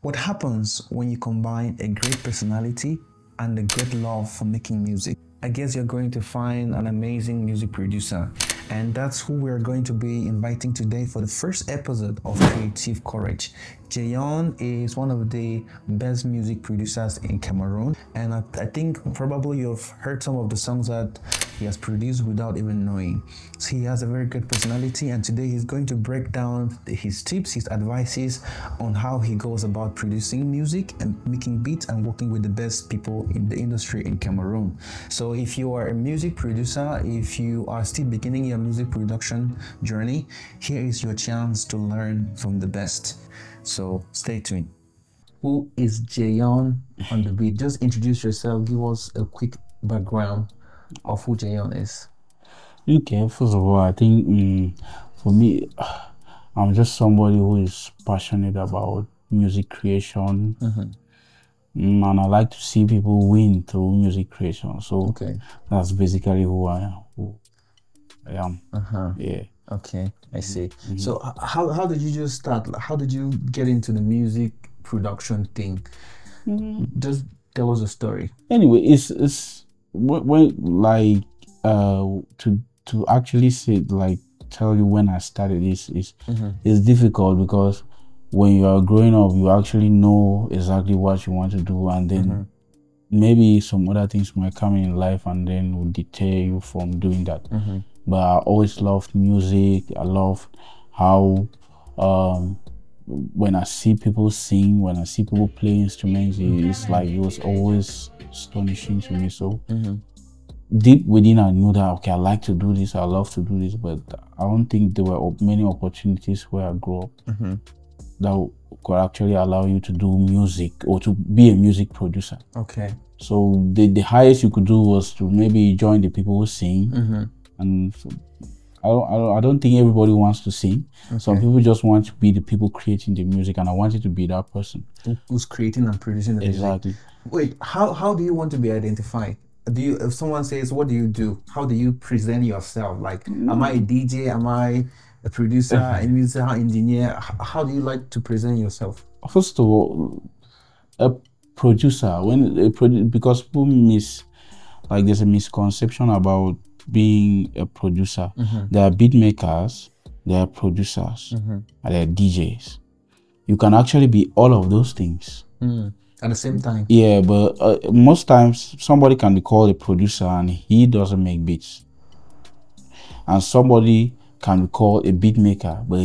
What happens when you combine a great personality and a great love for making music? I guess you're going to find an amazing music producer, and that's who we're going to be inviting today for the first episode of Creative Courage. Jayon is one of the best music producers in Cameroon, and I think probably you've heard some of the songs that he has produced without even knowing. So he has a very good personality, and today he's going to break down his tips, his advices on how he goes about producing music and making beats and working with the best people in the industry in Cameroon. So if you are a music producer, if you are still beginning your music production journey, here is your chance to learn from the best. So stay tuned. Who is Jayon on the beat? Just introduce yourself. Give us a quick background of who Jayon is. Okay, first of all, I think for me, I'm just somebody who is passionate about music creation. And I like to see people win through music creation. So that's basically who I am. Yeah. Okay, I see. So how did you just start? How did you get into the music production thing? Just tell us a story. Anyway, it's when like to actually say, like, tell you when I started this is it's difficult, because when you are growing up, you actually know exactly what you want to do, and then maybe some other things might come in life and then will deter you from doing that. But I always loved music. I love how when I see people sing, when I see people play instruments, it's like it was always astonishing to me. So deep within, I knew that, okay, I like to do this, I love to do this, but I don't think there were many opportunities where I grew up that could actually allow you to do music or to be a music producer. Okay. So the highest you could do was to maybe join the people who sing. And I don't think everybody wants to sing. Some people just want to be the people creating the music, and I wanted to be that person who's creating and producing the music. Wait, how do you want to be identified? If someone says, what do you do? How do you present yourself? Like, am I a DJ? Am I a producer, a music engineer? How do you like to present yourself? First of all, a producer, because people there's a misconception about being a producer. There are beat makers, there are producers, and there are DJs. You can actually be all of those things at the same time. Yeah, but most times somebody can be called a producer and he doesn't make beats, and somebody can be called a beat maker, but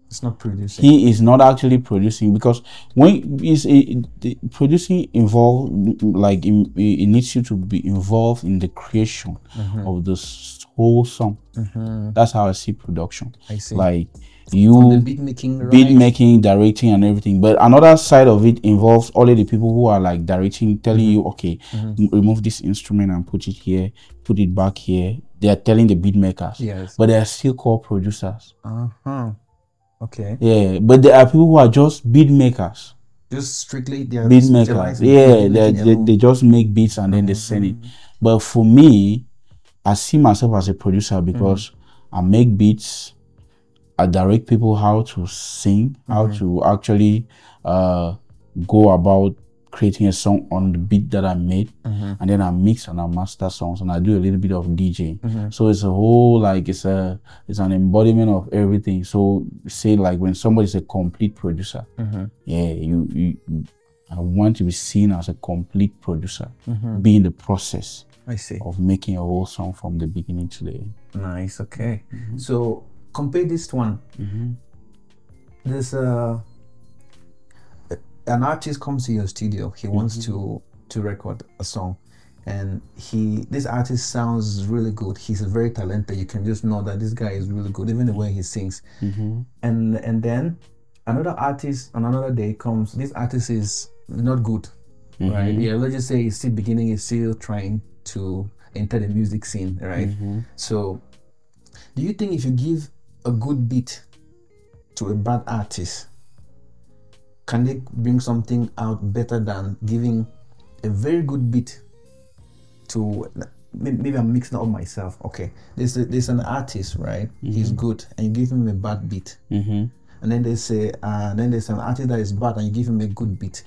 it's not producing. He is not actually producing, because when producing involved, like it needs you to be involved in the creation of this whole song. That's how I see production. I see. Like the beat making, right? Beat making, directing, and everything. But another side of it involves all of the people who are like directing, telling you, okay, remove this instrument and put it here, put it back here. They are telling the beat makers. Yes. But they are still called producers. Okay. Yeah, but there are people who are just beat makers. Just strictly they are beat makers. Yeah, they just make beats and then they send it. But for me, I see myself as a producer because I make beats, I direct people how to sing, how to actually go about creating a song on the beat that I made, and then I mix and I master songs, and I do a little bit of DJing. So it's a whole, like, it's an embodiment of everything. So say, like, when somebody's a complete producer, I want to be seen as a complete producer, be in the process of making a whole song from the beginning to the end. Nice. Okay. So compare this one. There's an artist comes to your studio. He wants to record a song, and this artist sounds really good. He's very talented. You can just know that this guy is really good, even the way he sings. And then another artist on another day comes. This artist is not good, right? Yeah, let's just say he's still beginning. He's still trying to enter the music scene, right? So, do you think if you give a good beat to a bad artist, can they bring something out better than giving a very good beat to, maybe I'm mixing up myself. Okay, there's an artist, right? He's good, and you give him a bad beat, and and then they say, then there's an artist that is bad, and you give him a good beat.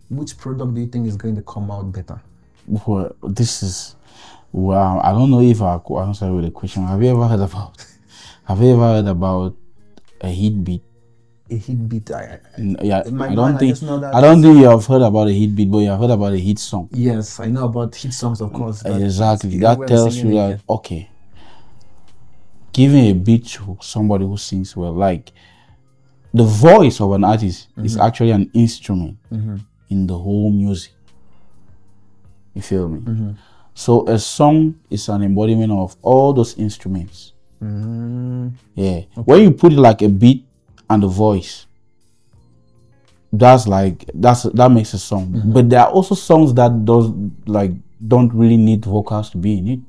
Which product do you think is going to come out better? Well, this is, well, I don't know if I could answer with a question. Have you ever heard about a hit beat? A hit beat? I don't think you have heard about a hit beat, but you have heard about a hit song. Yes, I know about hit songs, of course. Exactly. That tells you that, okay, giving a beat to somebody who sings well, like the voice of an artist is actually an instrument in the whole music. You feel me? So a song is an embodiment of all those instruments. Yeah. Okay. When you put it like a beat and the voice, that makes a song. But there are also songs that don't really need vocals to be in it.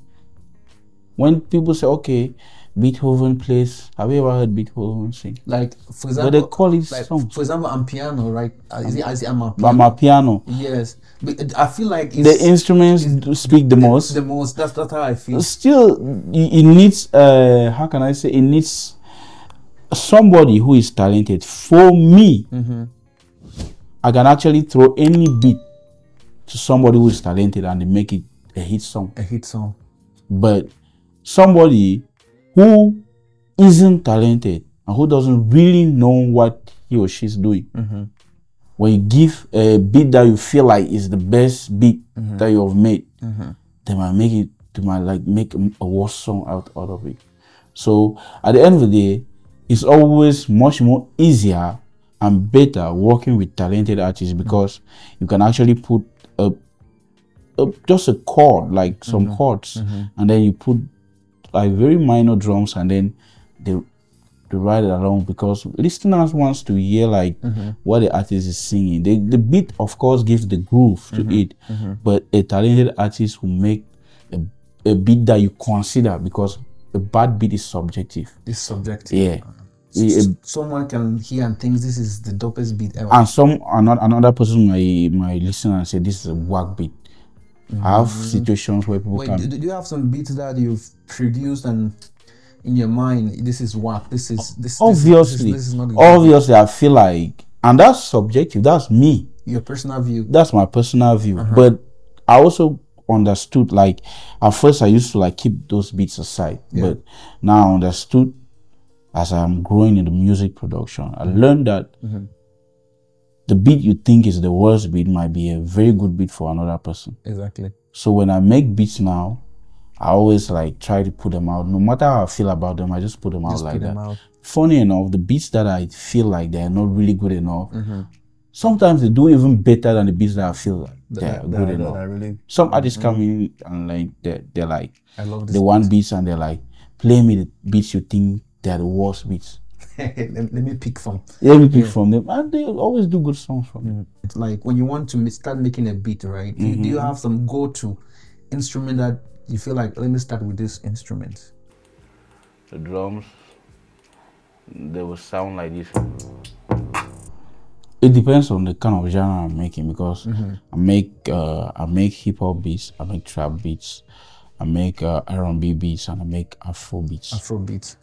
When people say, okay, Beethoven plays, have you ever heard Beethoven sing? Like, for example, but they call it songs. For example, I'm piano, right? Is it I'm a piano? Yes, but I feel like the instruments speak the most. The most. That's how I feel. Still, it needs how can I say? It needs somebody who is talented. For me, I can actually throw any beat to somebody who is talented and they make it a hit song. A hit song. But somebody who isn't talented and who doesn't really know what he or she's doing, when you give a beat that you feel like is the best beat that you have made, they might make a worse song out of it. So at the end of the day, it's always much more easier and better working with talented artists because you can actually put just a chord, like some chords, and then you put like very minor drums, and then they ride it along, because listeners wants to hear like what the artist is singing. The beat, of course, gives the groove to it, but a talented artist will make a beat that you consider, because a bad beat is subjective. It's subjective. Yeah. Someone can hear and think this is the dopest beat ever, and another person might listen and say this is a whack beat. I have situations where people can. Do you have some beats that you've produced and in your mind this is whack? This is obviously. This is not obviously, I feel like, and that's subjective. That's me. Your personal view. That's my personal view. But I also understood, like at first I used to like keep those beats aside, but now I understood as I'm growing in the music production. I learned that the beat you think is the worst beat might be a very good beat for another person. Exactly. So when I make beats now, I always like try to put them out. No matter how I feel about them, I just put them out like that. Funny enough, the beats that I feel like they're not really good enough, sometimes they do even better than the beats that I feel like they're good enough. Really, some artists come in and like they're like, I love this they want beats and they're like, play me the beats you think they're the worst beats. let me pick from. Let me pick from them, and they always do good songs from them. It's like when you want to start making a beat, right? Do you have some go-to instrument that you feel like, let me start with this instrument? The drums, they will sound like this. It depends on the kind of genre I'm making, because I make hip hop beats, I make trap beats, I make R&B beats, and I make Afro beats. Afro beats.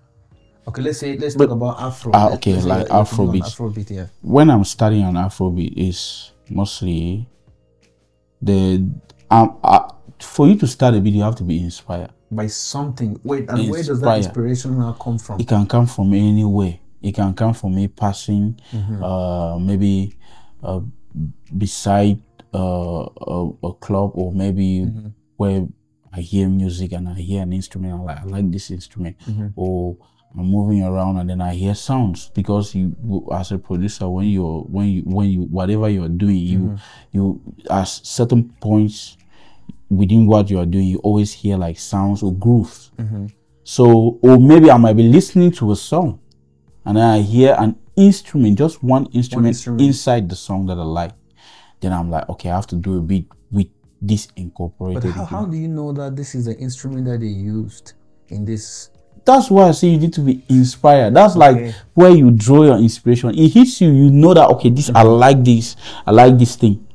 Okay, let's talk about Afro. Okay, like Afro beats. Afrobeat, yeah. When I'm studying an Afrobeat, is mostly for you to start a beat, you have to be inspired by something. Wait, and where does that inspiration now come from? It can come from anywhere. It can come from me passing, maybe beside a club, or maybe where I hear music and I hear an instrument. I like this instrument, or I'm moving around and then I hear sounds, because you, as a producer, when you whatever you're doing, you at certain points within what you are doing, you always hear like sounds or grooves. So, or maybe I might be listening to a song and then I hear an instrument, just one instrument inside the song that I like. Then I'm like, okay, I have to do a beat with this incorporated. But how do you know that this is the instrument that they used in this? That's why I say you need to be inspired. That's like where you draw your inspiration. It hits you, you know that, okay, this I like this thing.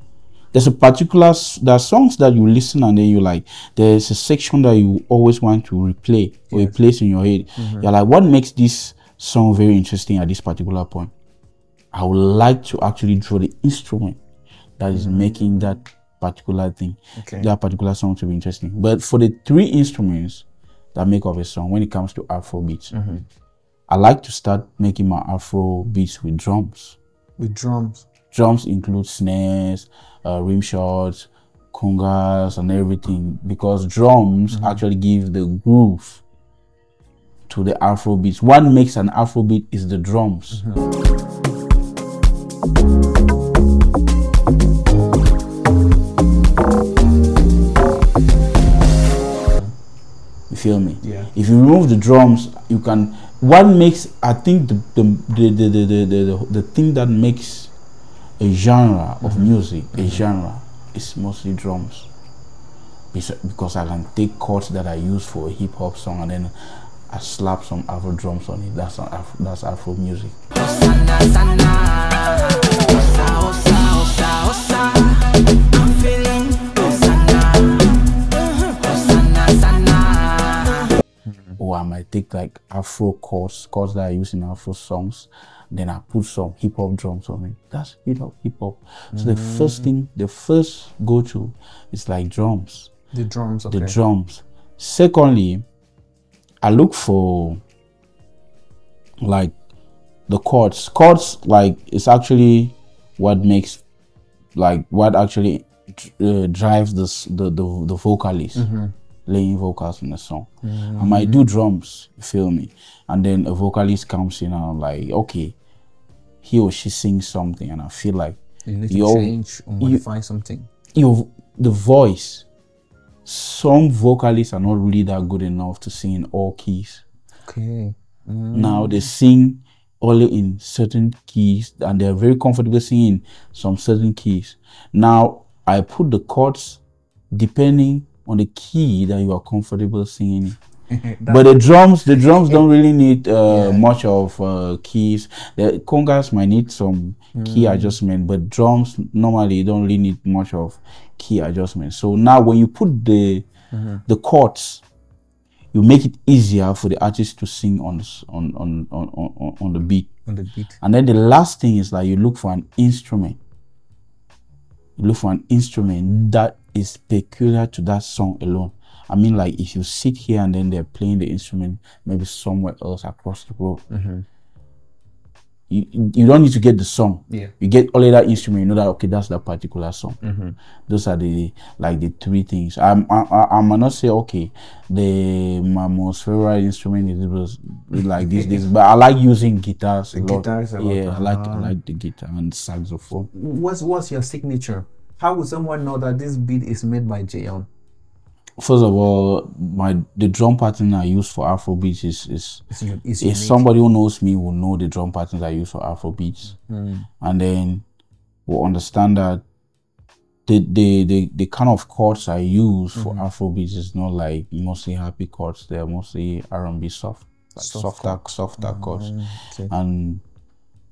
There's a particular, there are songs that you listen and then you like, there's a section that you always want to replay or replace in your head. You're like, what makes this song very interesting at this particular point? I would like to actually draw the instrument that is making that particular thing, that particular song to be interesting. But for the 3 instruments that make up a song, when it comes to Afro beats, I like to start making my Afro beats with drums. With drums? Drums include snares, rim shots, congas, and everything, because drums actually give the groove to the Afro beats. What makes an Afro beat is the drums. You feel me? Yeah. If you remove the drums, you can. What makes, I think, the thing that makes a genre of music a genre is mostly drums. Because I can take chords that I use for a hip hop song and then I slap some Afro drums on it. That's Afro music. Or I might take like Afro chords that I use in Afro songs, then I put some hip hop drums on it. That's hip hop. So the first go-to is like drums. The drums, The drums. Secondly, I look for like the chords. Chords, like, it's actually what makes, like, what actually drives the vocalist. Laying vocals in the song. I might do drums, you feel me? And then a vocalist comes in and I'm like, okay, he or she sings something and I feel like you need to change or modify something. The voice. Some vocalists are not really that good enough to sing in all keys. Now they sing only in certain keys and they're very comfortable singing some certain keys. Now I put the chords depending on the key that you are comfortable singing. But the drums don't really need much of keys. The congas might need some key adjustment, but drums normally don't really need much of key adjustment. So now when you put the chords, you make it easier for the artist to sing on the beat. And then the last thing is like you look for an instrument. You look for an instrument that is peculiar to that song alone. I mean, like, if you sit here and then they're playing the instrument maybe somewhere else across the road, you don't need to get the song. You get only that instrument, you know that, okay, that's that particular song. Those are the 3 things. I might not say, okay, my most favorite instrument is like this, but I like using guitars a lot. I like the guitar and saxophone. What's your signature? How would someone know that this beat is made by Jayon? First of all, the drum pattern I use for Afro beats is somebody who knows me will know the drum patterns I use for Afro beats, and then will understand that the kind of chords I use for Afro beats is not like mostly happy chords. They're mostly R&B softer chords,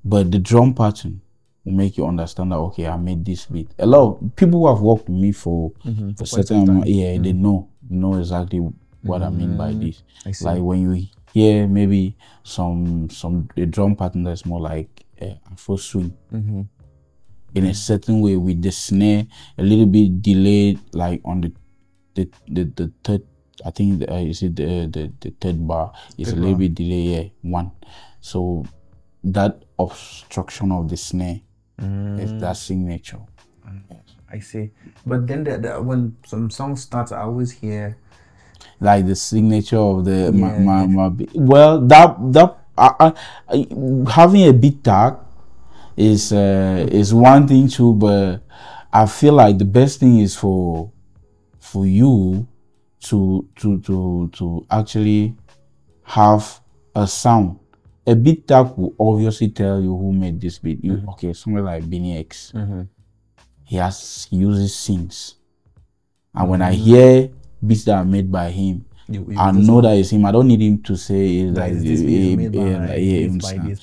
but the drum pattern will make you understand that, okay, I made this beat. A lot of people who have worked with me for a certain amount, they know exactly what I mean by this. Like when you hear maybe a drum pattern that's more like Afro swing in a certain way, with the snare a little bit delayed, like on the third, I think the third bar is a little bit delayed, 1. So that obstruction of the snare is that signature. I see. But then when some songs start, I always hear like the signature of the having a beat tag is one thing too, but I feel like the best thing is for you to actually have a sound. A beat tag will obviously tell you who made this beat. Okay, somewhere like Benny X. He uses synths, and when I hear beats that are made by him, I know that it's him. I don't need him to say it's like this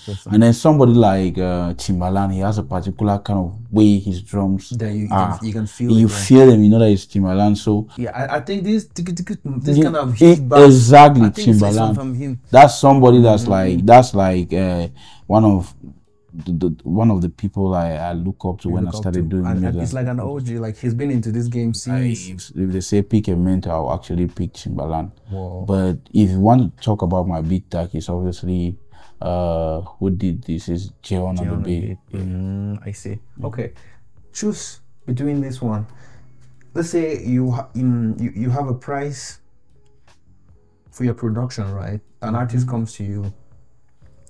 person. And then somebody like Timbaland, he has a particular kind of way his drums you can feel you feel them, you know that it's Timbaland. So I think this kind of exactly Timbaland from him. That's somebody that's like one of one of the people I look up to when I started doing music. And it's like an OG, like he's been into this game since. If they say pick a mentor, I'll actually pick Timbaland. Wow. But if you want to talk about my beat tag, it's obviously who did this is Jayon OTB. I see. Okay, choose between this one. Let's say you have a price for your production, right? An artist comes to you,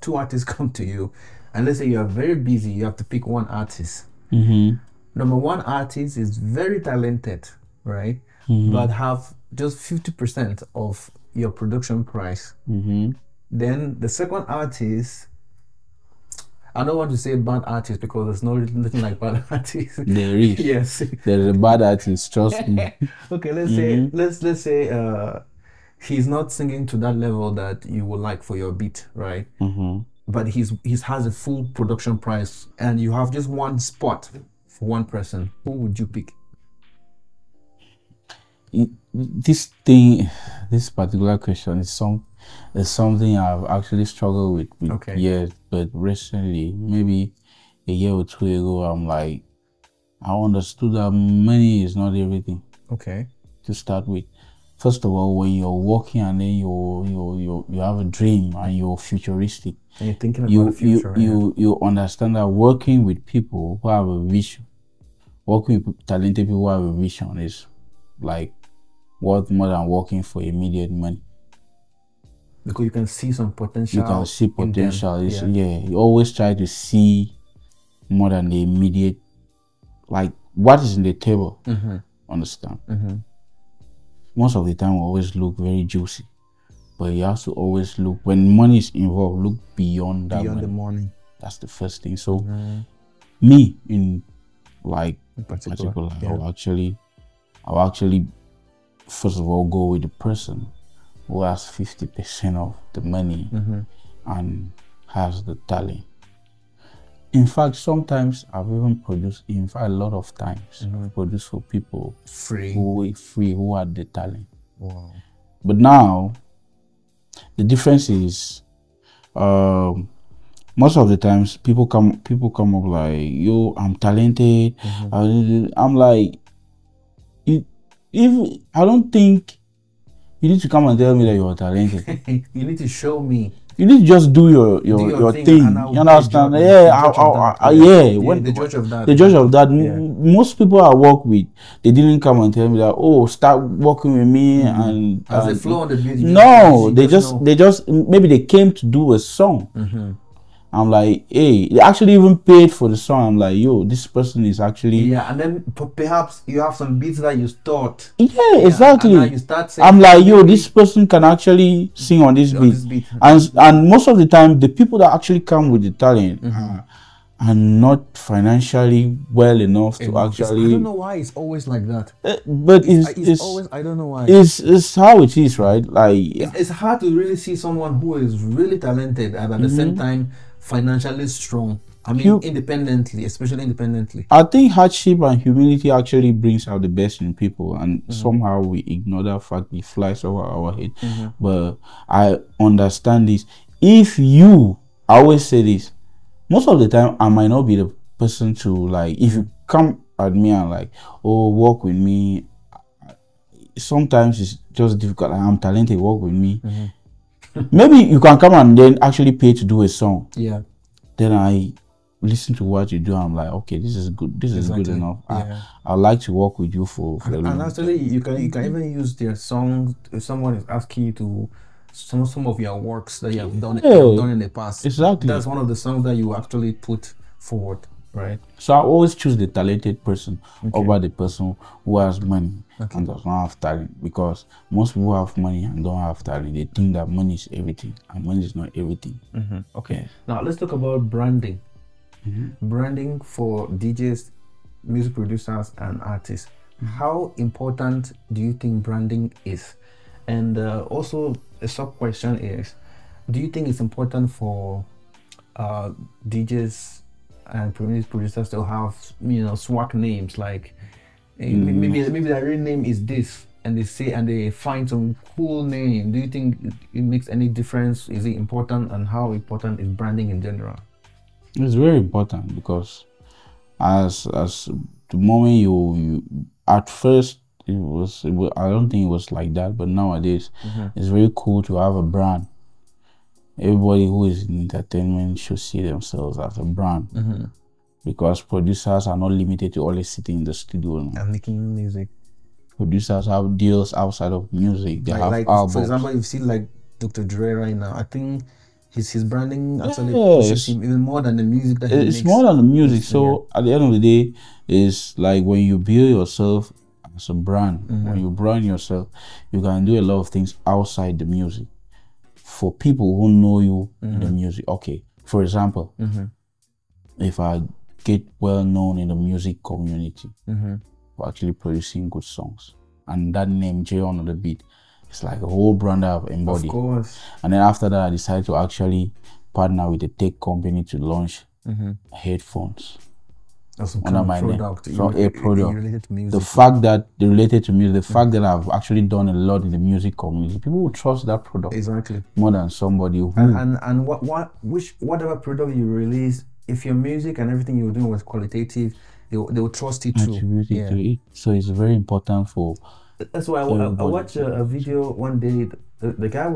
two artists come to you, and let's say you are very busy, you have to pick one artist. Number one artist is very talented, right? But have just 50% of your production price. Then the second artist, I don't want to say bad artist because there's nothing like bad artists. There is. Yes. There's a bad artist, trust me. Okay, let's say he's not singing to that level that you would like for your beat, right? But he has a full production price, and you have just one spot for one person. Who would you pick? This particular question is something I've actually struggled with years, but recently, maybe a year or two ago, I'm like, I understood that money is not everything. Okay. To start with, first of all, when you're working and then you have a dream and you're futuristic, and you're thinking about the future, you understand that working with people who have a vision, working with talented people who have a vision is like worth more than working for immediate money. Because you can see some potential. You can see potential. You always try to see more than the immediate, like what is in the table. Understand? Most of the time, we always look very juicy, but you have to always look, when money is involved, look beyond that. Beyond the money. That's the first thing. So, me in particular, I'll actually first of all go with the person who has 50% of the money and has the talent. In fact, sometimes I've even produced, in fact, a lot of times, I've produced for people who had the talent. Wow. But now, the difference is, most of the times people come up like, yo, I'm talented. I'm like, if I don't think you need to come and tell me that you're talented. You need to show me. You need to just do your thing. You understand? The judge of that. The judge of that. Most people I work with, they didn't come and tell me that, oh, start working with me and as a flow on the beat. No, they just maybe they came to do a song. I'm like, hey, they actually even paid for the song. I'm like, yo, this person is actually and then perhaps you have some beats that you thought. Exactly. And now you start saying, I'm like, yo, this person can actually sing on this beat. And most of the time, the people that actually come with the talent are not financially well enough to actually. I don't know why it's always like that. But it's always, I don't know why. It's how it is, right? Like it's hard to really see someone who is really talented and at the same time financially strong. I mean, independently, especially independently. I think hardship and humility actually brings out the best in people, and somehow we ignore that fact. It flies over our head. But I understand this. I always say this, most of the time I might not be the person to, like, if you come at me and like, oh, work with me, sometimes it's just difficult. I'm talented, work with me. Maybe you can come and then actually pay to do a song. Then I listen to what you do. I'm like, okay, this is good. This is good enough. I like to work with you for and actually, you can even use their songs if someone is asking you to some of your works that you have done in the past. Exactly. That's one of the songs that you actually put forward, right? So I always choose the talented person over the person who has money and does not have talent, because most people have money and don't have talent. They think that money is everything, and money is not everything. Okay. Now let's talk about branding. Branding for DJs, music producers, and artists. How important do you think branding is? And also a sub question is, do you think it's important for DJs and music producers to have, swag names, like maybe their real name is this, and they find some cool name? Do you think it makes any difference? Is it important, and how important is branding in general? It's very important because as the moment you at first I don't think it was like that, but nowadays it's very cool to have a brand. Everybody who is in entertainment should see themselves as a brand, because producers are not limited to always sitting in the studio and making music. Producers have deals outside of music. They have albums. For example, you've seen like Dr. Dre right now. I think his branding actually pushes him even more than the music that he makes. It's more than the music. So at the end of the day, it's like when you build yourself as a brand, when you brand yourself, you can do a lot of things outside the music for people who know you in the music. Okay, for example, if I get well known in the music community for actually producing good songs, and that name Jayon OTB, it's like a whole brand I've embodied. Of course. And then after that, I decided to actually partner with a tech company to launch headphones. Under my product. Related to music. The fact that they related to music, the fact that I've actually done a lot in the music community, people will trust that product. Exactly. More than somebody who and whatever product you release, if your music and everything you're doing was qualitative, they will trust it too. To it. So it's very important for. That's why I watched a video one day. The guy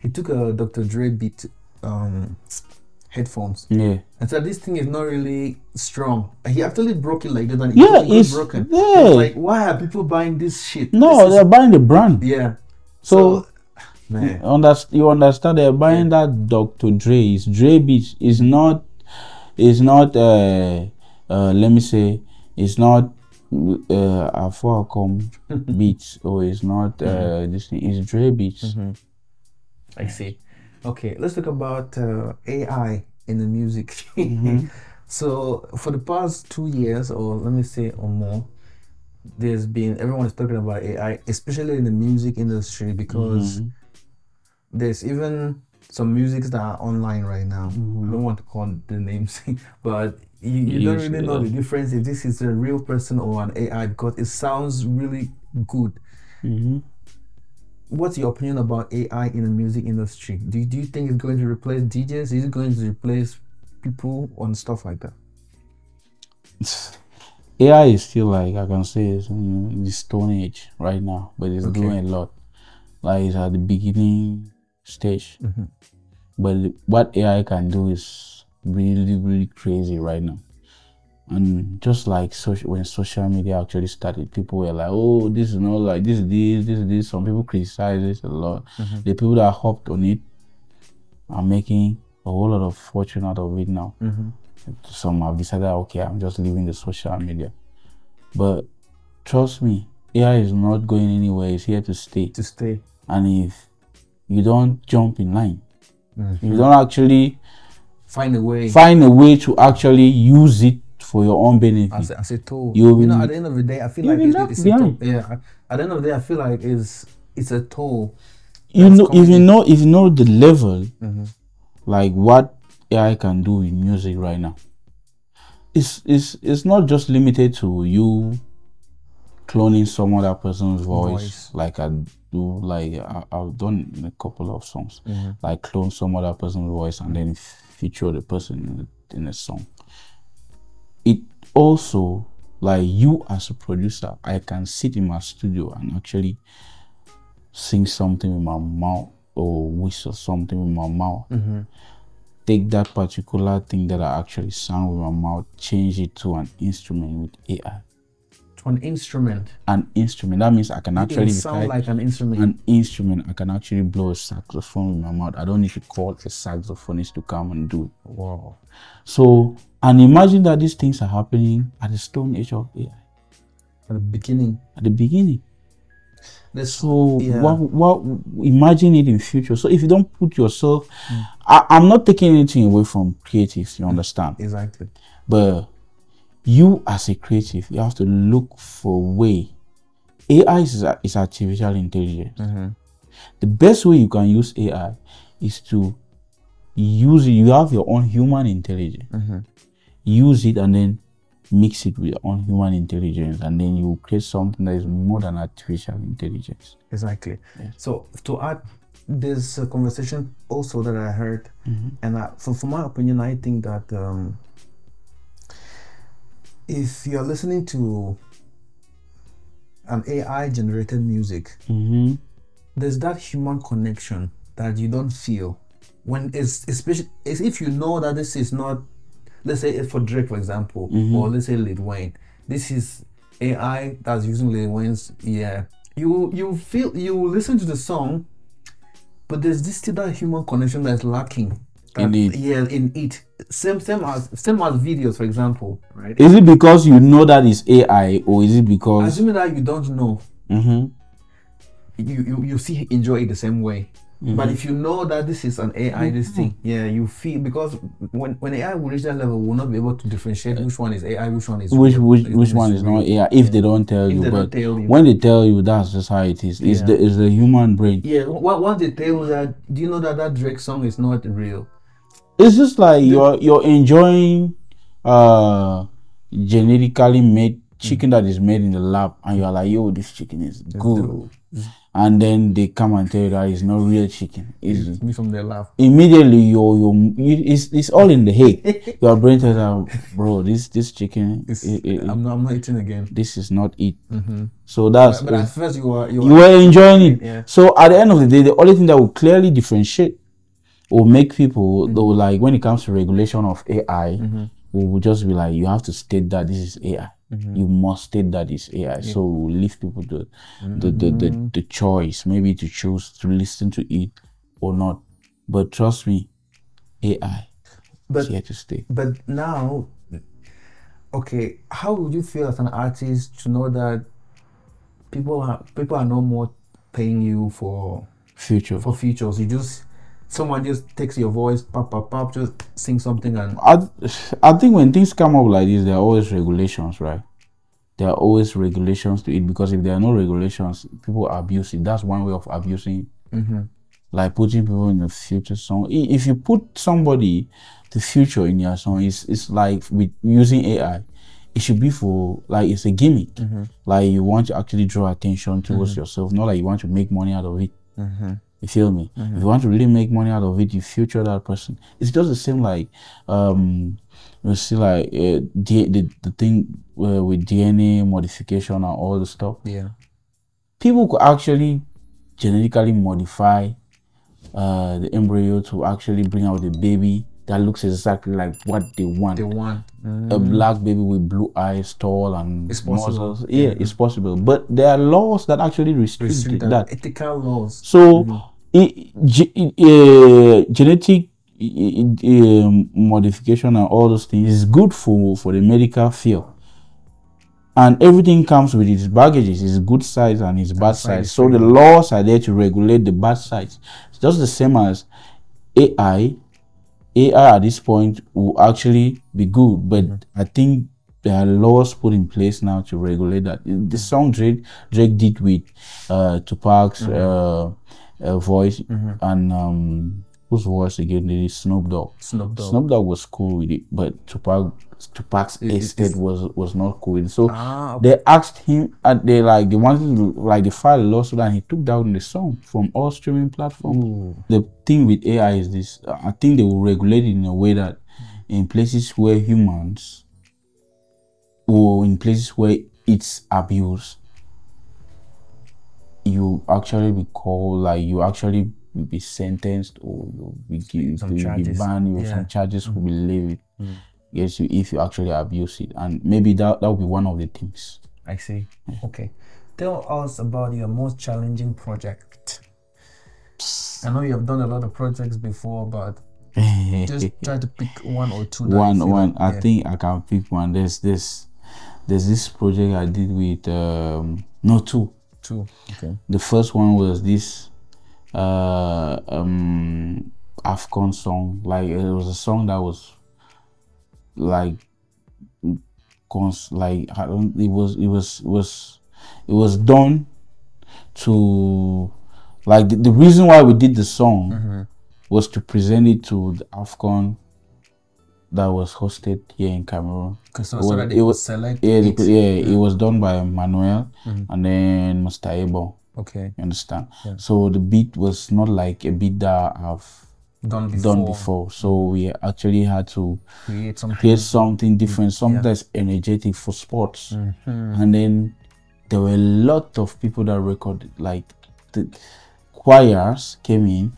he took a Dr. Dre beat headphones. Yeah. And so this thing is not really strong. He actually broke it like that, and it's broken. Yeah. It's like, why are people buying this shit? No, they're buying the brand. Yeah. So man. You understand? They're buying that Dr. Dre. It's Dre beats. It's not. Let me say. It's not. Afroacom beats, or it's not this thing. It's Dre beats. I see. Okay, let's talk about AI in the music. So for the past 2 years, or let me say or more, everyone is talking about AI, especially in the music industry, because there's even some musics that are online right now. I don't want to call the names, but you don't really know the difference if this is a real person or an AI, because it sounds really good. What's your opinion about AI in the music industry? Do you think it's going to replace DJs? Is it going to replace people on stuff like that? AI is still, like I can say, it's in the Stone Age right now, but it's doing a lot. Like it's at the beginning stage. But what AI can do is really, really crazy right now. And just like when social media actually started, people were like, oh, this is not like this is this. Some people criticize it a lot. The people that hopped on it are making a whole lot of fortune out of it now. Some have decided, okay, I'm just leaving the social media. But trust me, AI is not going anywhere. It's here to stay. And if you don't jump in line, if you don't actually find a way to actually use it for your own benefit, as a tool. You know, at the end of the day, I feel like it's a tool. Yeah. At the end of the day, I feel like it's a tool. If you know the level, like what AI can do in music right now, it's not just limited to you cloning some other person's voice. Like I do, like I've done in a couple of songs, like clone some other person's voice and then feature the person in a song. It also, like you as a producer, I can sit in my studio and actually sing something with my mouth or whistle something with my mouth. Take that particular thing that I actually sang with my mouth, change it to an instrument with AI. To an instrument? An instrument. That means I can actually sound like an instrument. An instrument. I can actually blow a saxophone with my mouth. I don't need to call a saxophonist to come and do it. Wow. So, and imagine that these things are happening at the Stone Age of AI. At the beginning. At the beginning. What imagine it in future. So if you don't put yourself, I'm not taking anything away from creatives, you understand? Exactly. But you as a creative, you have to look for a way. AI is artificial intelligence. The best way you can use AI is to use it. You have your own human intelligence. Use it and then mix it with your own human intelligence, and then you create something that is more than artificial intelligence. Exactly. Yeah. So to add there's a conversation also that I heard, and for my opinion, I think that if you're listening to an AI generated music, there's that human connection that you don't feel when especially if you know that this is not, let's say for Drake, for example, or let's say Lil Wayne, this is AI that's using Lil Wayne's, you feel, you listen to the song, but there's this still that human connection that's lacking. Indeed. Yeah, in it. Same as videos, for example, right? Is it because you know that it's AI, or is it because assuming that you don't know, you see enjoy it the same way? But if you know that this is an AI, this thing, you feel, because when AI will reach that level, we'll not be able to differentiate which one is AI, which one is which one is not AI if they don't tell you. But when they tell you, that's just how it is. It's the human brain. Yeah. Once they tell you that, do you know that Drake song is not real? It's just like you're enjoying genetically made chicken that is made in the lab, and you're like, yo, this chicken is good. And then they come and tell you that it's not real chicken. It's me from their lab. Immediately, it's all in the head. Your brain tells you, bro, this chicken, I'm not eating again. This is not it. So that's. But at first you were enjoying it. Yeah. So at the end of the day, the only thing that will clearly differentiate or make people, though, like when it comes to regulation of AI, we will just be like, you have to state that this is AI. You must state that it's AI. So we'll leave people the choice, maybe to choose to listen to it or not. But trust me, AI is here to stay. But now, okay, how would you feel as an artist to know that people are no more paying you for features? You just, someone just takes your voice, pop, just sing something, and I think when things come up like this, there are always regulations, right? There are always regulations to it, because if there are no regulations, people abuse it. That's one way of abusing it. Like putting people in the future song. If you put somebody the future in your song, it's like with using AI. It should be for, like, it's a gimmick. Like you want to actually draw attention towards yourself, not like you want to make money out of it. You feel me? If you want to really make money out of it, you feature that person. It's just the same like you see, like the thing with DNA modification and all the stuff. Yeah. People could actually genetically modify the embryo to actually bring out a baby that looks exactly like what they want. A black baby with blue eyes, tall, and it's possible. Muscles. Yeah, it's possible. But there are laws that actually restrict that. Ethical laws. So genetic modification and all those things is good for the medical field. And everything comes with its baggages, its good sides and its bad sides. So the laws are there to regulate the bad sides. It's just the same as AI. AI at this point will actually be good, but I think there are laws put in place now to regulate that. The song Drake did with Tupac's voice and whose voice again? Did it? Snoop Dogg. Snoop Dogg was cool with it, but Tupac's estate was not cool with it. So they asked him, they wanted to they filed a lawsuit, and he took down the song from all streaming platforms. The thing with AI is this: I think they will regulate it in a way that in places where humans, or in places where it's abused, you actually be called, like you actually be sentenced, or you'll be banned, some charges will be levied against you if you actually abuse it. And maybe that will be one of the things. I see. Okay, tell us about your most challenging project. I know you have done a lot of projects before, but just try to pick one or two. I think I can pick one. There's this project I did with two. Okay. The first one was this Afghan song. Like, it was a song that was like it was done to, like, the reason why we did the song was to present it to the Afghan that was hosted here in Cameroon. So that it was selected. It was done by Manuel and then Mr. Ebo. Okay. You understand? Yeah. So the beat was not like a beat that I've done before. So we actually had to create something different, something that's energetic for sports. And then there were a lot of people that recorded, like the choirs came in,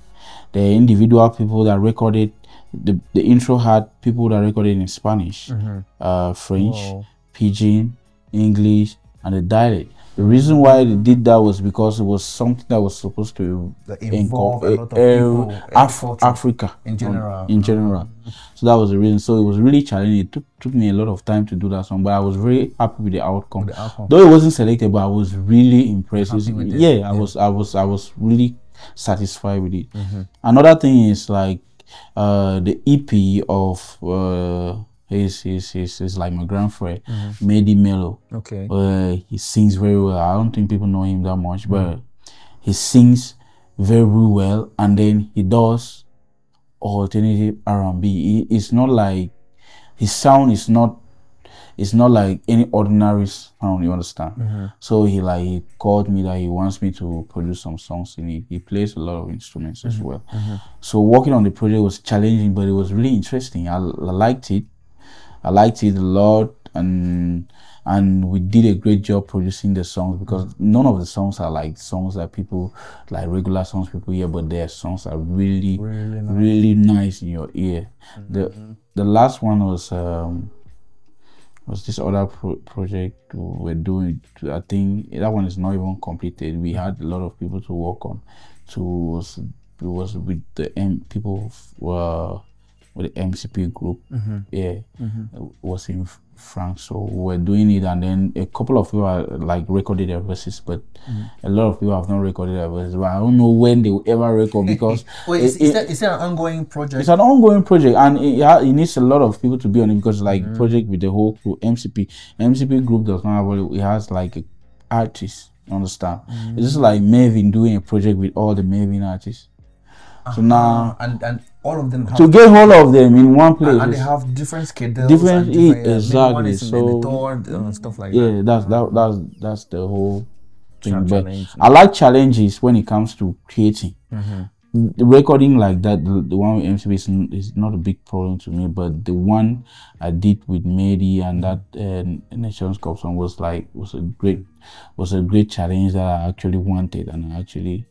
the individual people that recorded. The intro had people that recorded in Spanish, French, Pidgin, English, and the dialect. The reason why they did that was because it was something that was supposed to involve a lot of people, Africa in general. So that was the reason. So it was really challenging. It took me a lot of time to do that song, but I was very happy with the outcome. Though it wasn't selected, but I was really impressed. I was really satisfied with it. Another thing is like the EP of he's like my grandfriend, Mehdi Mello. Okay. He sings very well. I don't think people know him that much, but he sings very well, and then he does alternative R&B. It's not like his sound is not like any ordinary sound, you understand? So he called me that he wants me to produce some songs in it. He plays a lot of instruments as well. So working on the project was challenging, but it was really interesting. I liked it. I liked it a lot, and we did a great job producing the songs, because none of the songs are like songs that people like regular songs people hear, but their songs are really nice in your ear. The last one was this other project we're doing. I think that one is not even completed. We had a lot of people to work on. It was with the people with the MCP group. It was in France, so we're doing it, and then a couple of people are like recorded their verses, but a lot of people have not recorded their verses. But I don't know when they will ever record, because is that an ongoing project? It's an ongoing project, and it needs a lot of people to be on it, because like project with the whole crew. MCP group does not have it has like an artist, you understand? It's just like Marvin doing a project with all the Marvin artists. So now and all of them have to get hold of them in one place, and they have different schedules, exactly. So stuff like that's the whole thing. But I like challenges when it comes to creating. The recording like that, the one with MCB is not a big problem to me, but the one I did with Mehdi and that Nations Cup song was a great challenge that I actually wanted, and I actually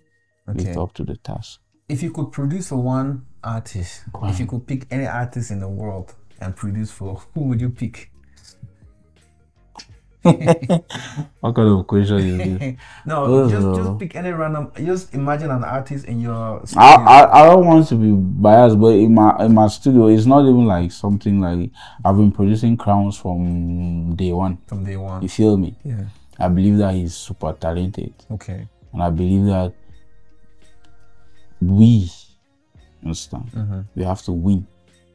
lived up to the task. If you could produce for one artist, if you could pick any artist in the world and produce for, who would you pick? What kind of question is this? No, just pick any random. Just imagine an artist in your studio. I don't want to be biased, but in my studio, it's not even like something like I've been producing Crowns from day one. From day one. You feel me? Yeah. I believe that he's super talented. Okay. And I believe that we understand. We have to win.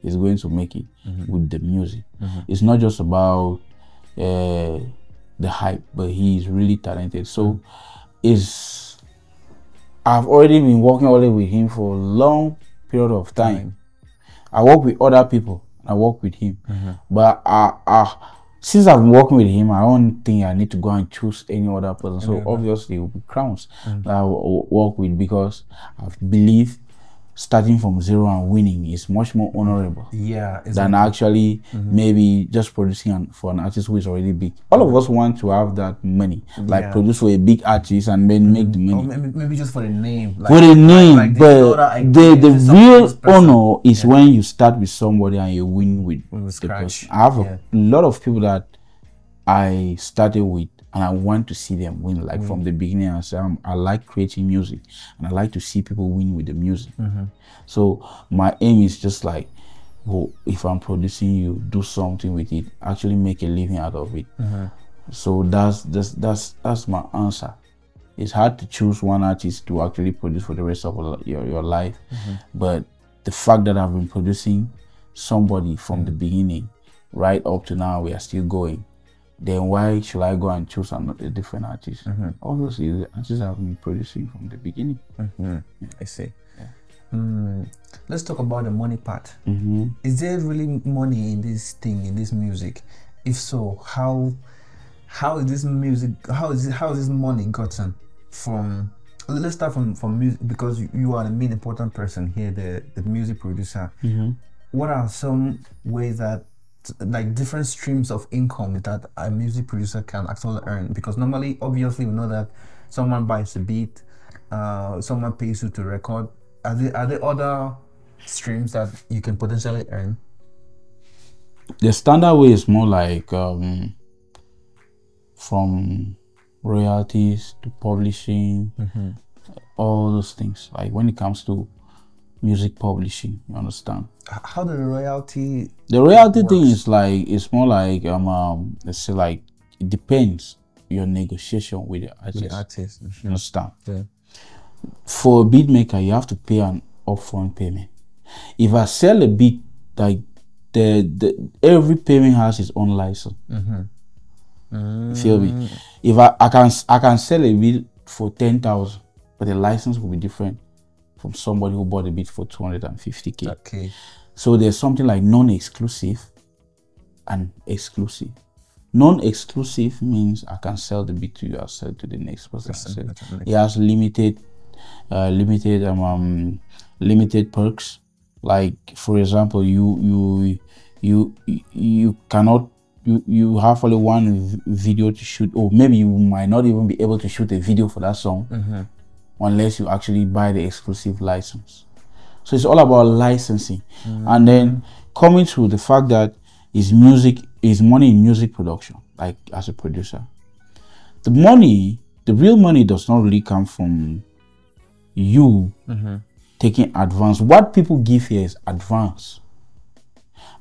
He's going to make it with the music. It's not just about the hype, but he's really talented. So I've already been working already with him for a long period of time. I work with other people. I work with him, but since I've been working with him, I don't think I need to go and choose any other person. So obviously it will be Crowns that I will work with, because I believe starting from zero and winning is much more honorable than actually maybe just producing for an artist who is already big. All of us want to have that money, like produce for a big artist and then make the money. Or maybe just for the name. Like, for the name, but the real honor is when you start with somebody and you win with the person. I have a lot of people that I started with, and I want to see them win, like from the beginning. I like creating music, and I like to see people win with the music. So my aim is just like, well, if I'm producing you, do something with it, actually make a living out of it. So that's my answer. It's hard to choose one artist to actually produce for the rest of your life, but the fact that I've been producing somebody from the beginning right up to now, we are still going. Then why should I go and choose a different artist? Obviously, the artists have been producing from the beginning. I see. Let's talk about the money part. Is there really money in this thing, in this music? If so, how is this music? How is this money gotten? from, let's start from music, because you are the main important person here, the music producer. What are some ways that, like, different streams of income that a music producer can actually earn? Because normally, obviously, we know that someone buys a beat, someone pays you to record. Are there other streams that you can potentially earn? The standard way is more like from royalties to publishing, all those things. Like when it comes to music publishing, you understand? How do the royalty? The royalty thing is like, it's more like let's say, like, it depends your negotiation with the artist. You understand? Yeah. For a beat maker, you have to pay an upfront payment. If I sell a beat, like every payment has its own license. Feel me? If I can sell a beat for 10,000, but the license will be different from somebody who bought a beat for 250K. Okay. So there's something like non-exclusive and exclusive. Non-exclusive means I can sell the beat to you, I'll sell it to the next person. It has limited perks. Like, for example, you cannot, you have only one video to shoot, or maybe you might not even be able to shoot a video for that song unless you actually buy the exclusive license. So it's all about licensing. And then coming to the fact that is money in music production, like as a producer. The real money does not really come from you taking advance. What people give here is advance.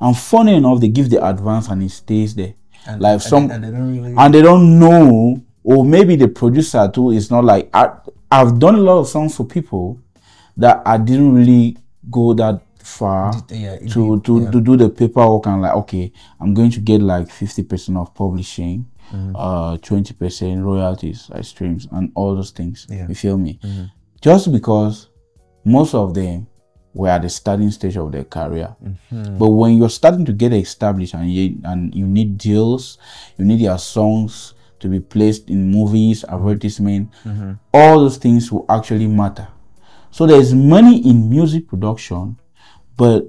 And funny enough, they give the advance and it stays there. And they don't know, or maybe the producer too is not like, I've done a lot of songs for people that I didn't really go that far to do the paperwork and like, okay, I'm going to get like 50% of publishing, 20% royalties, like streams and all those things. You feel me? Just because most of them were at the starting stage of their career. But when you're starting to get established and you need deals, you need your songs to be placed in movies, advertisement, all those things will actually matter. So there's money in music production, but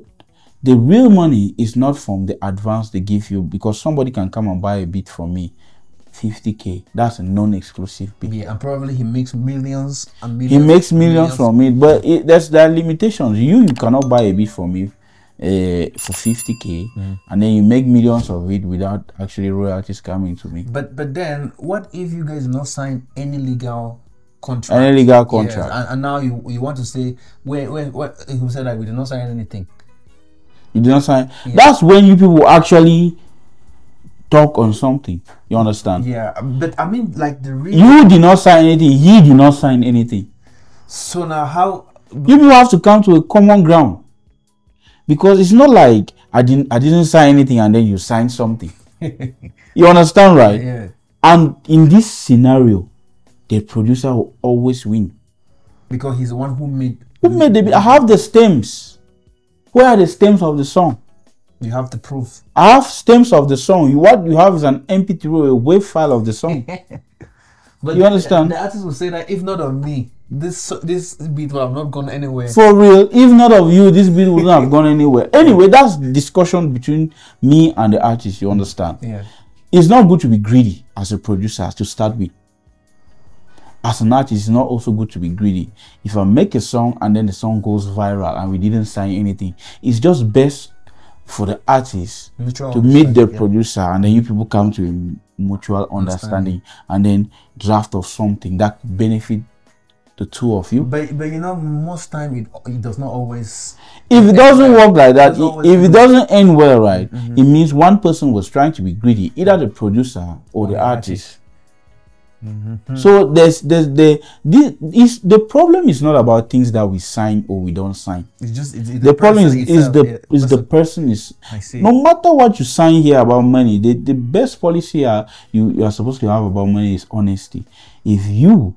the real money is not from the advance they give you, because somebody can come and buy a beat from me, 50K. That's a non-exclusive beat. Yeah, and probably he makes millions and millions. He makes millions from it, but there are limitations. You cannot buy a beat from me for 50K, and then you make millions of it without actually royalties coming to me. But then, what if you guys do not sign any legal contract? Any legal contract. Yes, and now you want to say, who said that we did not sign anything? You did not sign. Yeah. That's when you people actually talk on something. You understand? Yeah, but I mean, like, the real... You did not sign anything. He did not sign anything. So now how... You people have to come to a common ground, because it's not like I didn't sign anything and then you signed something. You understand, right? Yeah. And in this scenario, the producer will always win, because he's the one who made the beat. I have the stems. Where are the stems of the song? You have the proof. I have stems of the song. What you have is an MP3 or a WAV file of the song. But you understand? The artist will say that if not of me, this beat would have not gone anywhere. For real, if not of you, this beat would not have gone anywhere. Anyway, that's the discussion between me and the artist. You understand? Yeah. It's not good to be greedy as a producer to start with. As an artist, it's not also good to be greedy. If I make a song and then the song goes viral and we didn't sign anything, it's just best for the artist to meet the producer, and then you people come to a mutual understanding and then draft of something that benefit the two of you. But you know, most time it does not always. If it doesn't work like that, if it doesn't end well, right, it means one person was trying to be greedy, either the producer or the artist. So the problem is not about things that we sign or we don't sign. It's just the problem is the person is. No matter what you sign here about money, the best policy you are supposed to have about money is honesty. If you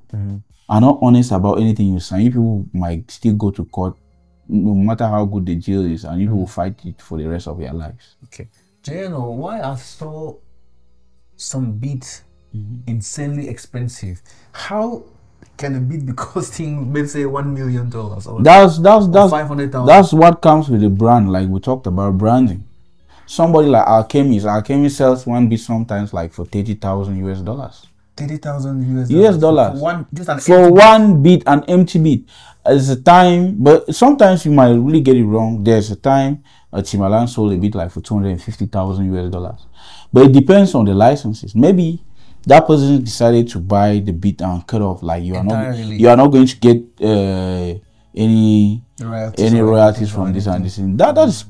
are not honest about anything you sign, you people might still go to court, no matter how good the deal is, and you will fight it for the rest of your lives. Okay, Jayon, why I saw some beats insanely expensive? How can a beat be costing, let's say, $1 million or that's 500,000? That's what comes with the brand. Like we talked about branding. Somebody like Alchemist sells one beat sometimes like for $30,000 US. 30,000 US dollars for one, just an for one beat, an empty beat. There's a time, but sometimes you might really get it wrong. There's a time Timbaland sold a beat like for $250,000 US. But it depends on the licenses. Maybe that person decided to buy the beat and cut off. Like you are not going to get any royalties from this and this. That's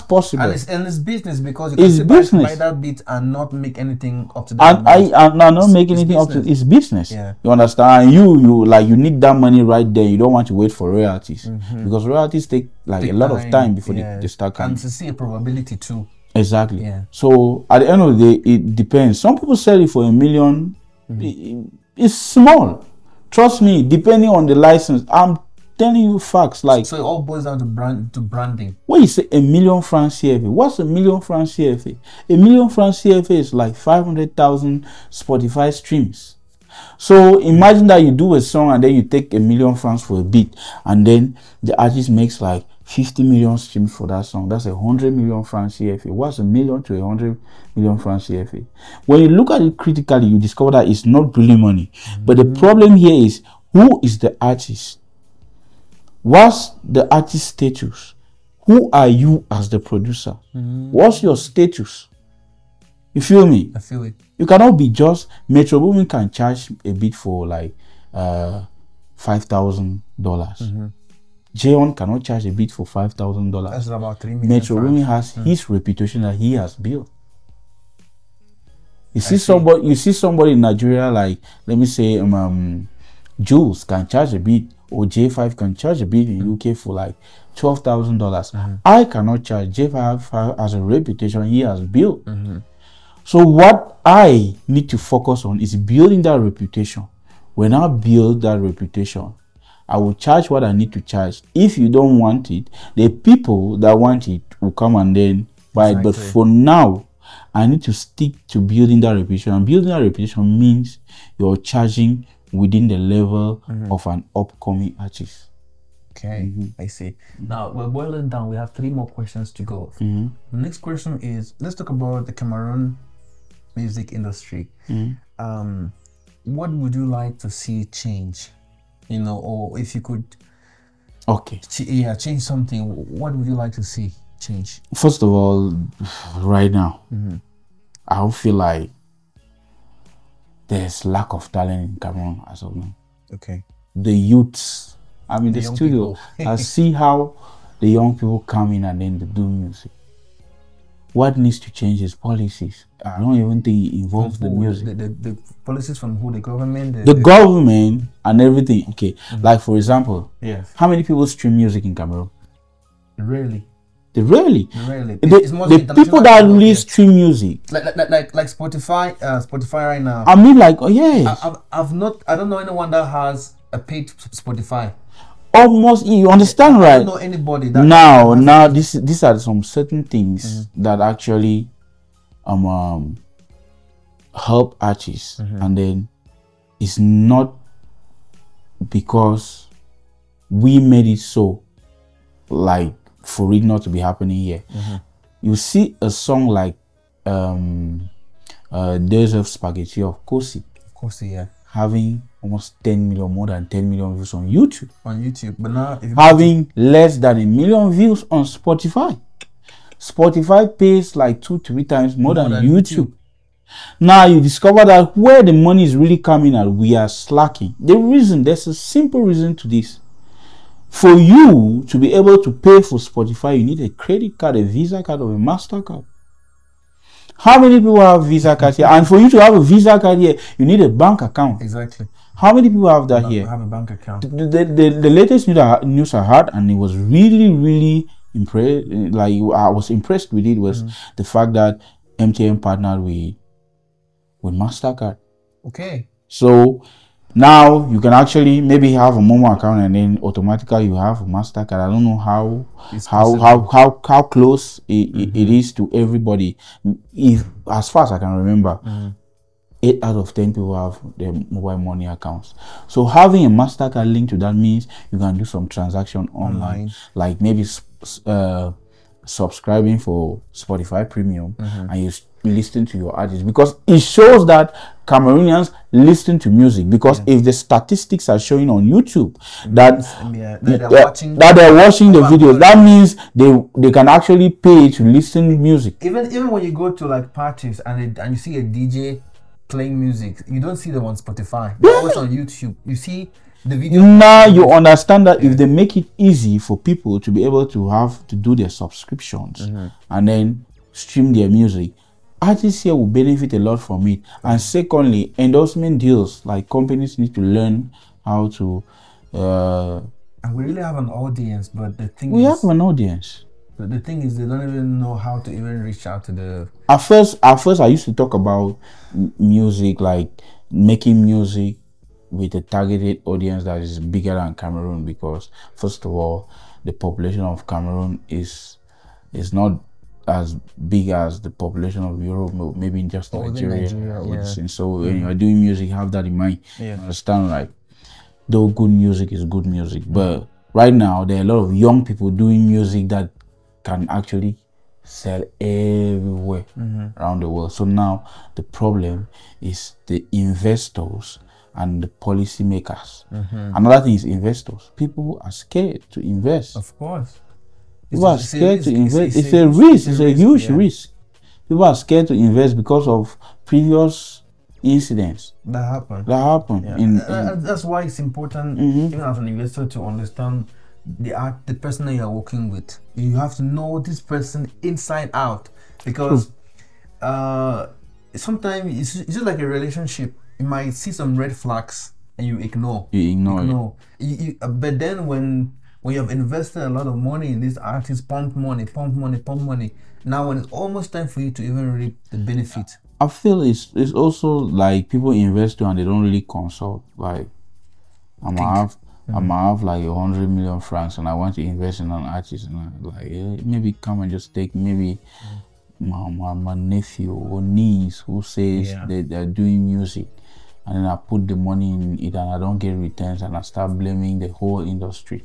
possible. And it's business, because you can buy that beat and not make anything up to that. And not make anything up to it's business. Yeah. You understand? You need that money right there. You don't want to wait for royalties, because royalties take a lot of time before they start coming. And to see a probability too. Exactly. Yeah. So at the end of the day, it depends. Some people sell it for $1 million. It's small. Trust me. Depending on the license, I'm telling you facts. Like, so it all boils down to branding. When you say $1 million francs CFA, what's $1 million francs CFA? $1 million francs CFA is like 500,000 Spotify streams. So imagine that you do a song and then you take $1 million francs for a beat, and then the artist makes like 50 million streams for that song. That's 100 million francs CFA. What's $1 million to 100 million francs CFA? When you look at it critically, you discover that it's not really money. But the problem here is, who is the artist? What's the artist status? Who are you as the producer? What's your status? You feel me? I feel it. You cannot be just Metro Boomin can charge a beat for like $5,000. Jayon cannot charge a beat for $5,000. That's about 3 million. Metro Boomin has his reputation that he has built. You see somebody in Nigeria, like let me say Jules can charge a beat, or J5 can charge a beat in UK for like $12,000. I cannot charge. J5 has a reputation he has built. So what I need to focus on is building that reputation. When I build that reputation, I will charge what I need to charge. If you don't want it, the people that want it will come and then buy it. But for now, I need to stick to building that reputation. And building that reputation means you're charging within the level of an upcoming artist. Okay, I see. Now we're boiling down. We have 3 more questions to go. The next question is, let's talk about the Cameroon music industry. What would you like to see change? You know, or if you could, change something. What would you like to see change? First of all, right now, I don't feel like there's lack of talent in Cameroon as of now. Okay. The youths, I'm in the studio. I see how the young people come in and then they do music. What needs to change is policies. I don't even think it involves the music. The policies from who? The government? The government and everything. Okay. Like for example, how many people stream music in Cameroon? Rarely. Rarely. The people that really stream music, like Spotify, Spotify right now. I mean, like, I don't know anyone that has a paid Spotify. Almost, you understand, right? I don't know anybody that now these are some certain things that actually help artists, and then it's not because we made it so, like, for it not to be happening here. You see a song like Days of Spaghetti of Kosi. Having almost 10 million, more than 10 million views on YouTube. But now having less than 1 million views on Spotify. Spotify pays like 2-3 times more than YouTube. Now you discover that where the money is really coming out, we are slacking. There's a simple reason to this. For you to be able to pay for Spotify, you need a credit card, a Visa card, or a MasterCard. How many people have Visa cards here? And for you to have a Visa card here, you need a bank account. Exactly. How many people have that here? Have a bank account. The latest news I heard, and it was really impressed. Like, I was impressed with it, was the fact that MTN partnered with MasterCard. Okay. So now you can actually maybe have a Momo account and then automatically you have a MasterCard. I don't know how close it is to everybody. If, as far as I can remember, 8 out of 10 people have their mobile money accounts. So having a MasterCard link to that means you can do some transaction online. Like maybe subscribing for Spotify Premium, and you listen to your artists, because it shows that Cameroonians listen to music. Because if the statistics are showing on YouTube that they're watching the videos, that means they can actually pay to listen to music. Even when you go to like parties and you see a DJ playing music, you don't see them on Spotify. They're always on YouTube. You see the video. Now you understand that if they make it easy for people to be able to do their subscriptions and then stream their music, artists here will benefit a lot from it. And secondly, endorsement deals, like companies need to learn how to and we really have an audience, but the thing have an audience. But the thing is, they don't even know how to even reach out to the... At first I used to talk about music, like making music with a targeted audience that is bigger than Cameroon, because first of all, the population of Cameroon is not as big as the population of Europe, maybe in just Nigeria. So when you are doing music, have that in mind. Understand, right? Though good music is good music, but right now there are a lot of young people doing music that can actually sell everywhere around the world. So now the problem is the investors and the policymakers. Another thing is investors. People are scared to invest. Of course. People are scared to invest. It's a risk. It's a huge risk. People are scared to invest because of previous incidents that happen. That's why it's important, even as an investor, to understand the person that you're working with. You have to know this person inside out, because sometimes it's just like a relationship. You might see some red flags and you ignore. But then when you have invested a lot of money in these artists, pump money, now when it's almost time for you to even reap the benefit, I feel it's also like people invest and they don't really consult. Like I might have like 100 million francs and I want to invest in an artist, and I'm like, maybe come and just take maybe my nephew or niece who says they're doing music, and then I put the money in it and I don't get returns, and I start blaming the whole industry.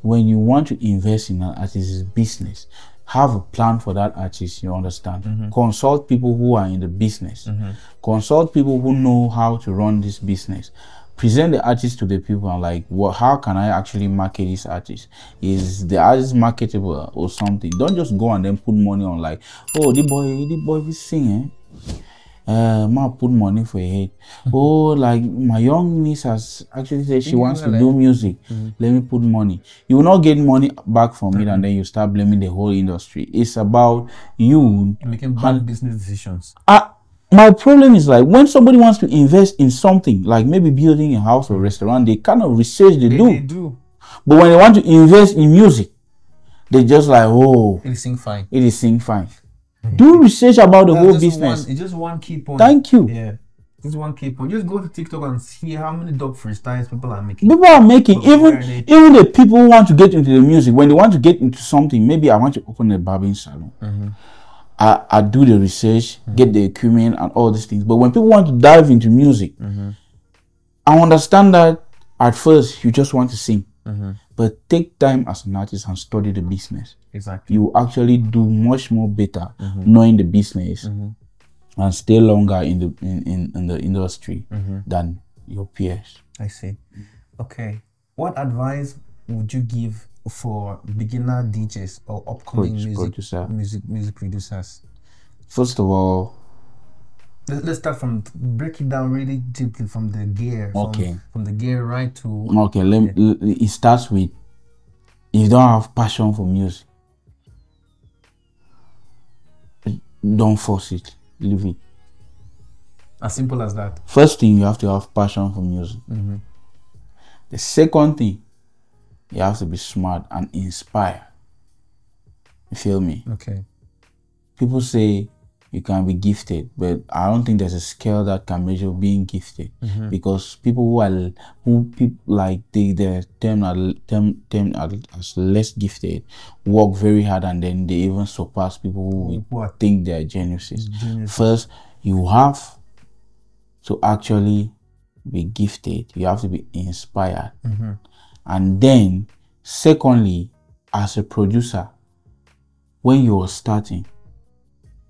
When you want to invest in an artist's business, have a plan for that artist, you understand? Consult people who are in the business. Consult people who know how to run this business. Present the artist to the people and like, how can I actually market this artist? Is the artist marketable or something? Don't just go and then put money on like, oh, the boy is singing. Ma put money for your head. Oh, like my young niece has actually said she wants to do music. Let me put money. You will not get money back from it, and then you start blaming the whole industry. It's about you making bad business decisions. My problem is like when somebody wants to invest in something, like maybe building a house or restaurant, they kind of research they do. But when they want to invest in music, they just like, oh, it is sing fine. Do research about the whole business. It's just one key point. Thank you. Yeah. Just one key point. Just go to TikTok and see how many dope freestyles people are making. Even the people who want to get into the music, when they want to get into something, maybe I want to open a barbering salon. I do the research, get the equipment and all these things. But when people want to dive into music, I understand that at first you just want to sing. But take time as an artist and study the business. Exactly. You actually do much more better knowing the business and stay longer in the industry than your peers. I see. Okay. What advice would you give for beginner DJs or upcoming music producers? First of all, let's start from break it down really deeply from the gear. From the gear right to. Okay. It starts with, if you don't have passion for music, don't force it. Leave it. As simple as that. First thing, you have to have passion for music. The second thing, you have to be smart and inspire. You feel me? Okay. People say you can be gifted, but I don't think there's a scale that can measure being gifted, because people they're termed as less gifted work very hard, and then they even surpass people who think they're geniuses. First, you have to actually be gifted. You have to be inspired. And then, secondly, as a producer, when you're starting,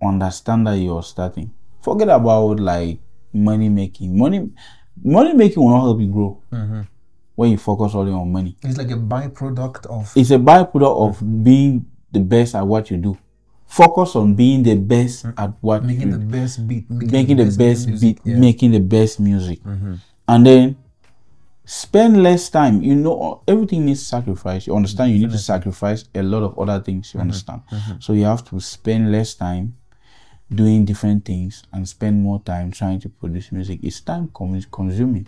understand that you're starting. Forget about like money making. Money making will not help you grow when you focus only on money. It's like a byproduct of. It's a byproduct of being the best at what you do. Focus on being the best at what making the best beat, making the best beat, making the best music, and then spend less time. You know, everything needs sacrifice. You understand? You need to sacrifice a lot of other things. You understand? So you have to spend less time doing different things and spend more time trying to produce music. It's time consuming.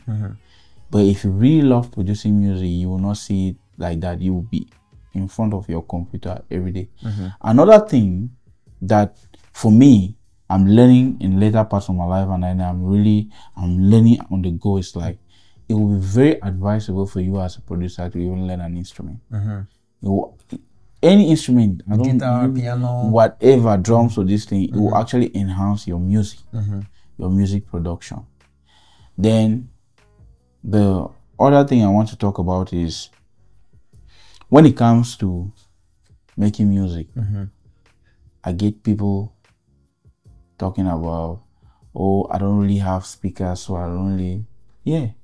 But if you really love producing music, you will not see it like that. You will be in front of your computer every day. Another thing that for me, I'm learning in later parts of my life, and I'm learning on the go, is like, it will be very advisable for you as a producer to even learn an instrument. Any instrument, guitar, piano, whatever, drums or this thing, it will actually enhance your music, your music production. Then the other thing I want to talk about is when it comes to making music, I get people talking about, oh, I don't really have speakers, so I don't really,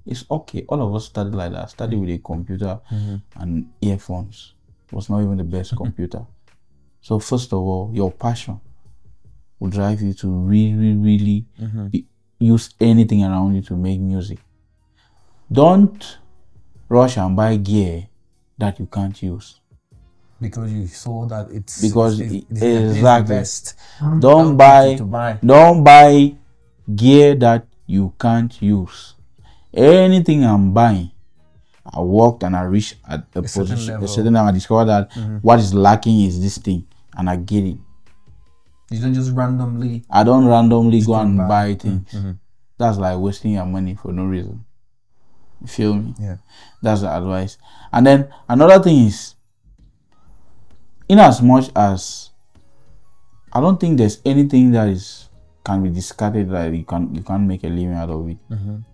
it's okay. All of us started like that, started with a computer and earphones. It was not even the best computer. So first of all, your passion will drive you to really use anything around you to make music. Don't rush and buy gear that you can't use. Because you saw that it's exactly the best. Don't buy gear that you can't use. Anything I'm buying, I worked and I reached at a certain level. I discovered that what is lacking is this thing, and I get it. You don't just randomly. I don't randomly go and buy things. That's like wasting your money for no reason. You feel me? Yeah. That's the advice. And then another thing is, in as much as I don't think there's anything that can be discarded that you can't make a living out of it.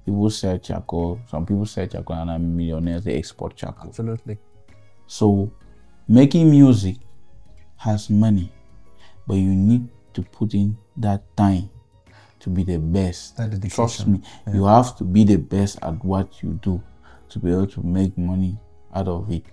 People sell charcoal. Some people sell charcoal and are millionaires. They export charcoal. Absolutely. So making music has money, but you need to put in that time to be the best. Trust me, you have to be the best at what you do to be able to make money out of it.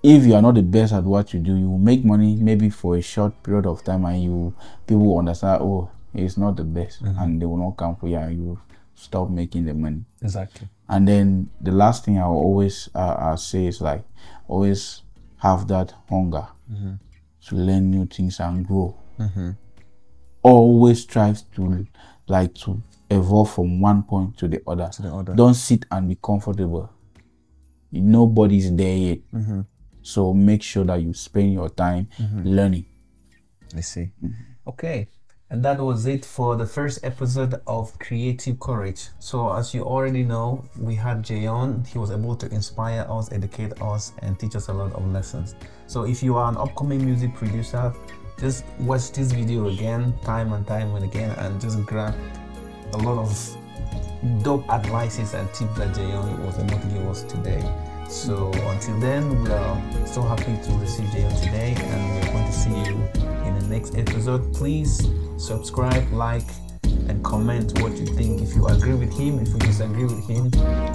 If you are not the best at what you do, you will make money maybe for a short period of time, and people will understand, oh, it's not the best, and they will not come for you, and you will stop making the money. Exactly. And then the last thing I will always say is like, always have that hunger to learn new things and grow. Always strive to evolve from one point to the other. Don't sit and be comfortable. Nobody's there yet. So make sure that you spend your time learning. I see. Okay. And that was it for the first episode of Creative Courage. So as you already know, we had Jayon. He was able to inspire us, educate us, and teach us a lot of lessons. So if you are an upcoming music producer, just watch this video again, time and time and again, and just grab a lot of dope advices and tips that Jayon was able to give us today. So until then, we are so happy to receive Jayon today, and we're going to see you in the next episode. Please subscribe, like, and comment what you think. If you agree with him, if you disagree with him,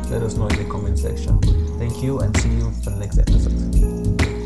let us know in the comment section. Thank you, and see you for the next episode.